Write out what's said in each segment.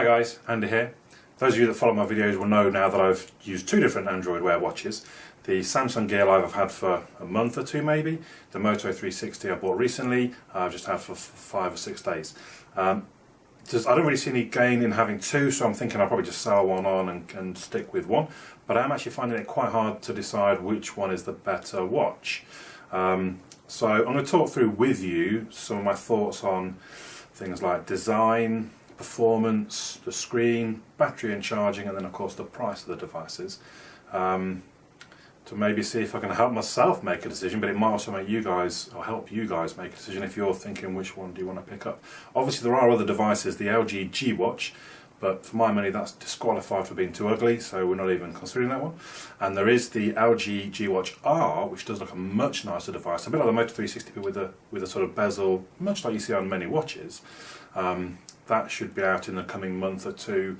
guys, Andy here. Those of you that follow my videos will know now that I've used two different Android Wear watches. The Samsung Gear Live I've had for a month or two maybe. The Moto 360 I bought recently, I've just had for 5 or 6 days. I don't really see any gain in having two, so I'm thinking I'll probably just sell one on and stick with one. But I'm actually finding it quite hard to decide which one is the better watch. So I'm going to talk through with you some of my thoughts on things like design, performance, the screen, battery and charging, and then of course the price of the devices, to maybe see if I can help myself make a decision, but it might also make you guys, or help you guys make a decision if you're thinking which one do you want to pick up. Obviously there are other devices, the LG G Watch, but for my money that's disqualified for being too ugly, so we're not even considering that one. And there is the LG G Watch R, which does look a much nicer device, a bit like the Moto 360 but with a sort of bezel, much like you see on many watches. That should be out in the coming month or two.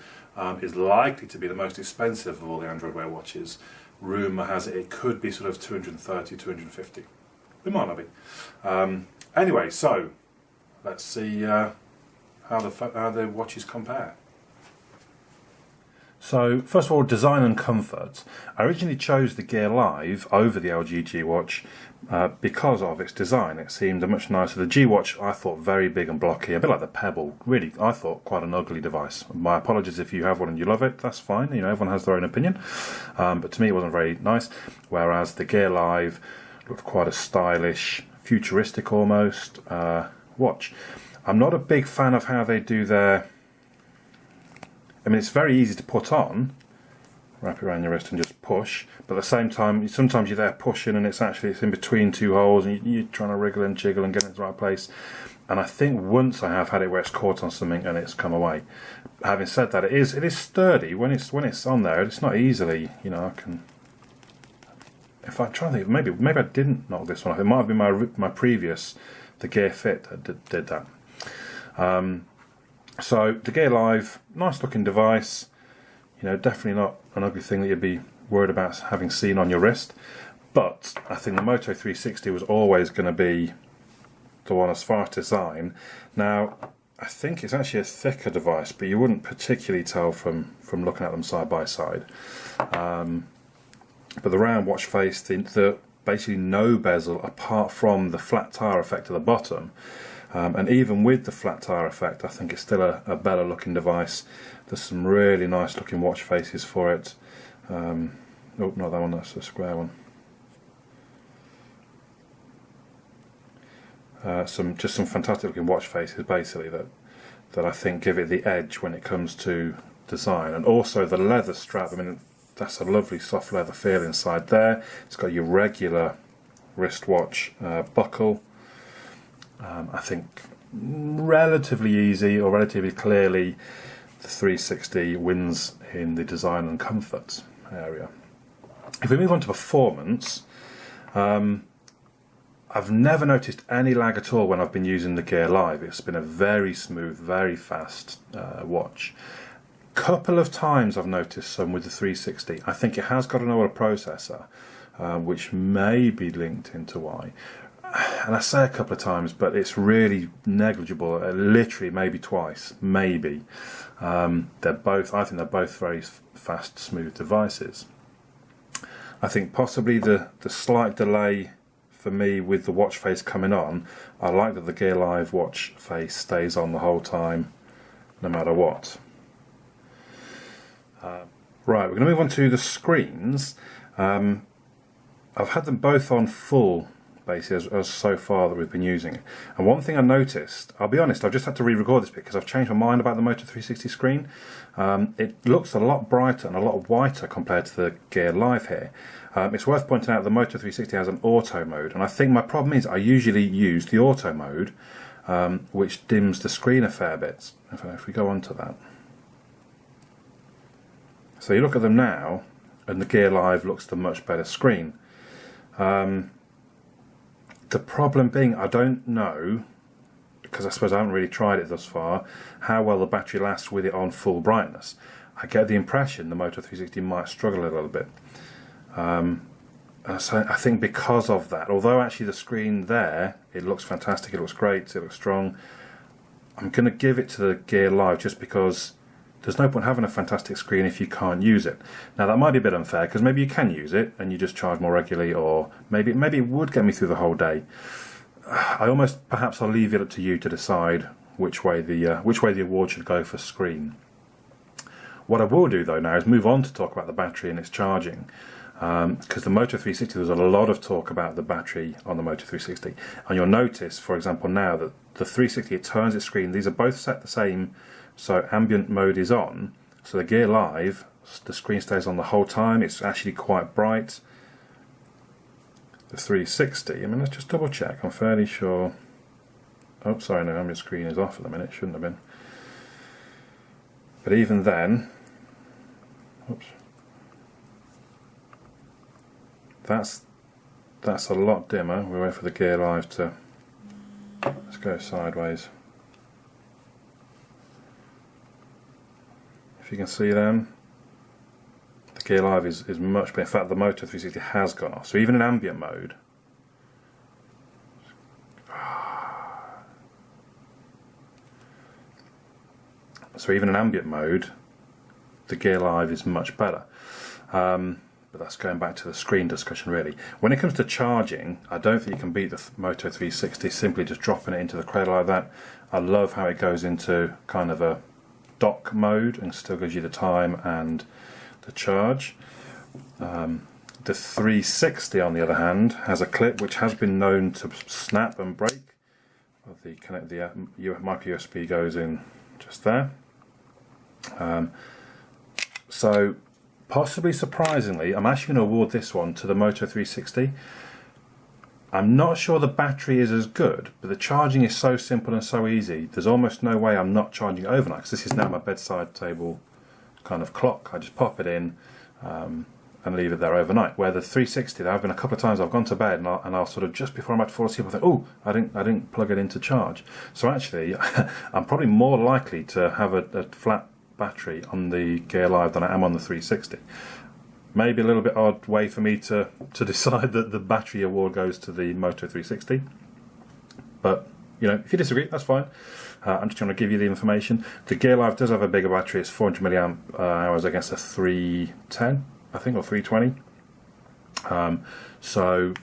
Is likely to be the most expensive of all the Android Wear watches. Rumour has it could be sort of 230, 250. It might not be. Anyway, so let's see how the watches compare. So first of all, design and comfort. I originally chose the Gear Live over the LG G Watch because of its design. It seemed a much nicer. The G Watch I thought very big and blocky, a bit like the Pebble. Really, I thought quite an ugly device. My apologies if you have one and you love it, that's fine. You know, everyone has their own opinion. But to me it wasn't very nice. Whereas the Gear Live looked quite a stylish, futuristic almost watch. I'm not a big fan of how they do their... I mean, it's very easy to put on, wrap it around your wrist and just push, but at the same time, sometimes you're there pushing and it's in between two holes and you're trying to wriggle and jiggle and get it in the right place. And I think once I have had it where it's caught on something and it's come away. Having said that, it is sturdy when it's on there. It's not easily, you know, I can... If I try to think, maybe I didn't knock this one off. It might have been my previous, the Gear Fit that did that. So the Gear Live, nice looking device, you know, definitely not an ugly thing that you'd be worried about having seen on your wrist, but I think the Moto 360 was always going to be the one as far as design. Now, I think it's actually a thicker device, but you wouldn't particularly tell from looking at them side by side. But the round watch face, the basically no bezel apart from the flat tire effect at the bottom. And even with the flat tire effect, I think it's still a better looking device. There's some really nice looking watch faces for it. Oh, not that one, that's a square one. Just some fantastic looking watch faces basically that I think give it the edge when it comes to design. And also the leather strap, I mean, that's a lovely soft leather feel inside there. It's got your regular wristwatch buckle. I think relatively easy or relatively clearly the 360 wins in the design and comfort area. If we move on to performance, I've never noticed any lag at all when I've been using the Gear Live. It's been a very smooth, very fast watch. Couple of times I've noticed some with the 360. I think it has got an older processor, which may be linked into why. And I say a couple of times, but it's really negligible. Literally, maybe twice, maybe. I think they're both very fast, smooth devices. I think possibly the slight delay for me with the watch face coming on. I like that the Gear Live watch face stays on the whole time, no matter what. Right, we're going to move on to the screens. I've had them both on full, basically, as so far that we've been using it. And one thing I noticed, I'll be honest, I've just had to re-record this because I've changed my mind about the Moto 360 screen. It looks a lot brighter and a lot whiter compared to the Gear Live here. It's worth pointing out the Moto 360 has an auto mode, and I think my problem is I usually use the auto mode, which dims the screen a fair bit. If we go on to that. So you look at them now, and the Gear Live looks the much better screen. The problem being, I don't know, because I suppose I haven't really tried it thus far, how well the battery lasts with it on full brightness. I get the impression the Moto 360 might struggle a little bit. So I think because of that, although actually the screen there, it looks fantastic, it looks great, it looks strong, I'm going to give it to the Gear Live just because there's no point having a fantastic screen if you can't use it. Now that might be a bit unfair, because maybe you can use it and you just charge more regularly, or maybe it would get me through the whole day. Perhaps I'll leave it up to you to decide which way the award should go for screen. What I will do though now is move on to talk about the battery and its charging, because the Moto 360, there's a lot of talk about the battery on the Moto 360, and you'll notice, for example, now that the 360, it turns its screen, these are both set the same, so ambient mode is on, so the Gear Live, the screen stays on the whole time, it's actually quite bright. The 360, I mean, let's just double check, I'm fairly sure. Oh, sorry, no, ambient screen is off at the minute, shouldn't have been. But even then, oops, that's a lot dimmer. We wait for the Gear Live to, let's go sideways. If you can see them, the Gear Live is much better. In fact, the Moto 360 has gone off. So even in ambient mode, the Gear Live is much better. But that's going back to the screen discussion really. When it comes to charging, I don't think you can beat the Moto 360 simply just dropping it into the cradle like that. I love how it goes into kind of a dock mode and still gives you the time and the charge. The 360 on the other hand has a clip which has been known to snap and break. The micro USB goes in just there. So possibly surprisingly, I'm actually going to award this one to the Moto 360. I'm not sure the battery is as good, but the charging is so simple and so easy. There's almost no way I'm not charging overnight, because this is now my bedside table kind of clock. I just pop it in and leave it there overnight. Where the 360, there have been a couple of times I've gone to bed and I'll sort of, just before I'm about to fall asleep, I think, oh, I didn't plug it in to charge. So actually, I'm probably more likely to have a flat battery on the Gear Live than I am on the 360. Maybe a little bit odd way for me to decide that the battery award goes to the Moto 360, but you know, if you disagree, that's fine. I'm just trying to give you the information. The Gear Live does have a bigger battery. It's 400 milliamp hours against a 310, I think, or 320. So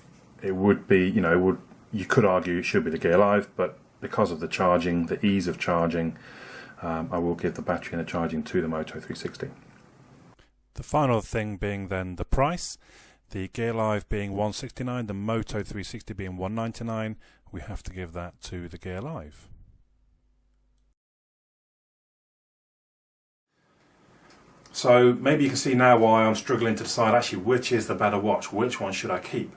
it would be, you know, you could argue it should be the Gear Live, but because of the charging, the ease of charging, I will give the battery and the charging to the Moto 360. The final thing being then the price. The Gear Live being $169, the Moto 360 being $199, we have to give that to the Gear Live. So maybe you can see now why I'm struggling to decide actually which is the better watch, which one should I keep.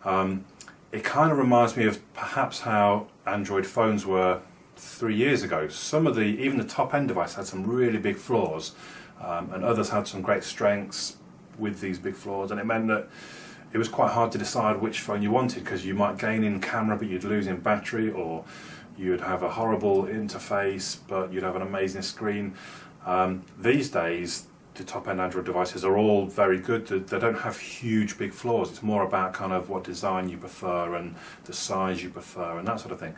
It kind of reminds me of perhaps how Android phones were 3 years ago. Even the top end device had some really big flaws, and others had some great strengths with these big flaws, and it meant that it was quite hard to decide which phone you wanted, because you might gain in camera but you'd lose in battery, or you'd have a horrible interface but you'd have an amazing screen. These days the top end Android devices are all very good. They don't have huge big flaws. It's more about kind of what design you prefer and the size you prefer and that sort of thing.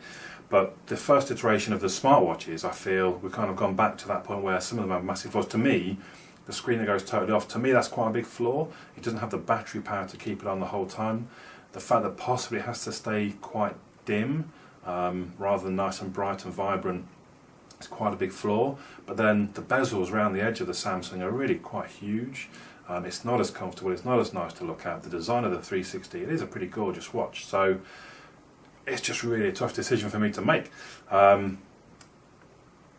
But the first iteration of the smartwatches, I feel we've kind of gone back to that point where some of them have massive flaws. To me, the screen that goes totally off, to me that's quite a big flaw. It doesn't have the battery power to keep it on the whole time. The fact that possibly it has to stay quite dim rather than nice and bright and vibrant, it's quite a big flaw. But then the bezels around the edge of the Samsung are really quite huge. It's not as comfortable, it's not as nice to look at. The design of the 360, it is a pretty gorgeous watch, so it's just really a tough decision for me to make.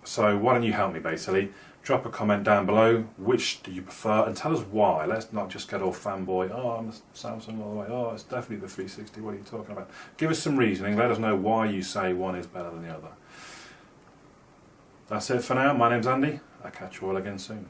So why don't you help me basically? Drop a comment down below, which do you prefer, and tell us why. Let's not just get all fanboy, oh I'm a Samsung all the way, oh it's definitely the 360, what are you talking about? Give us some reasoning, let us know why you say one is better than the other. That's it for now, my name's Andy, I'll catch you all again soon.